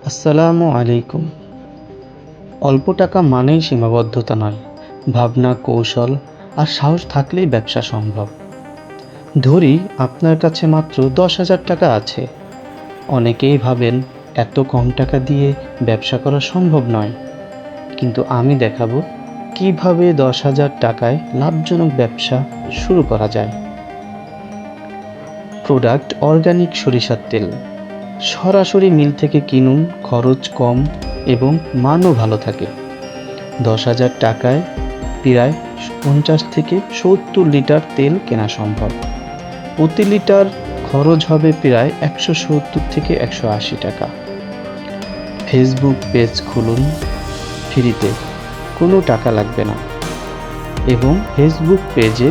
আসসালামু আলাইকুম। অল্প টাকা মানেই সীমাবদ্ধতা নয়, ভাবনা, কৌশল আর সাহস থাকলেই ব্যবসা সম্ভব। ধরি আপনার কাছে মাত্র 10,000 টাকা আছে। অনেকেই ভাবেন এত কম টাকা দিয়ে ব্যবসা করা সম্ভব নয়, কিন্তু আমি দেখাবো কিভাবে 10,000 টাকায় লাভজনক ব্যবসা শুরু করা যায়। প্রোডাক্ট: অর্গানিক সরিষার তেল। সরাসরি মিল থেকে কিনুন, খরচ কম এবং মানও ভালো থাকে। 10,000 টাকায় প্রায় 50 থেকে 70 লিটার তেল কেনা সম্ভব। প্রতি লিটার খরচ হবে প্রায় 170 থেকে 180 টাকা। ফেসবুক পেজ খুলুন ফ্রিতে, কোনো টাকা লাগবে না, এবং ফেসবুক পেজে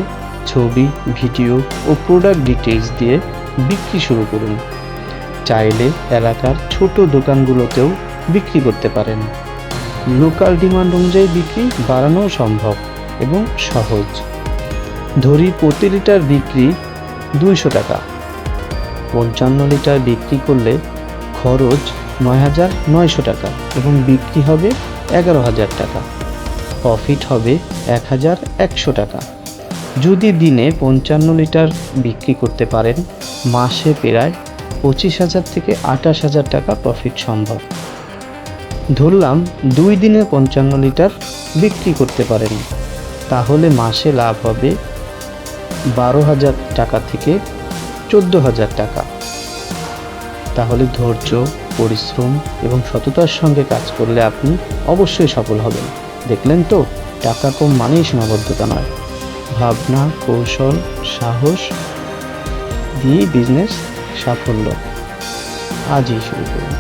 ছবি, ভিডিও ও প্রোডাক্ট ডিটেইলস দিয়ে বিক্রি শুরু করুন। চাইলে এলাকার ছোট দোকানগুলোতেও বিক্রি করতে পারেন। লোকাল ডিমান্ড অনুযায়ী বিক্রি বাড়ানো সম্ভব এবং সহজ। ধরি প্রতি লিটার বিক্রি 200 টাকা। 55 লিটার বিক্রি করলে খরচ 9,900 টাকা এবং বিক্রি হবে 11,000 টাকা। প্রফিট হবে 1,100 টাকা। যদি দিনে 55 লিটার বিক্রি করতে পারেন, মাসে প্রায় 25,000 থেকে 28,000 টাকা প্রফিট সম্ভব। ধরলাম 2 দিনে 55 লিটার বিক্রি করতে পারেন, তাহলে মাসে লাভ হবে 12,000 টাকা থেকে 14,000 টাকা। তাহলে ধৈর্য, পরিশ্রম এবং সততার সঙ্গে কাজ করলে আপনি অবশ্যই সফল হবেন। দেখলেন তো, টাকা কম মানেই সীমাবদ্ধতা নয়, ভাবনা, কৌশল, সাহস দিয়ে বিজনেস সাফল্য। আজই শুরু করুন।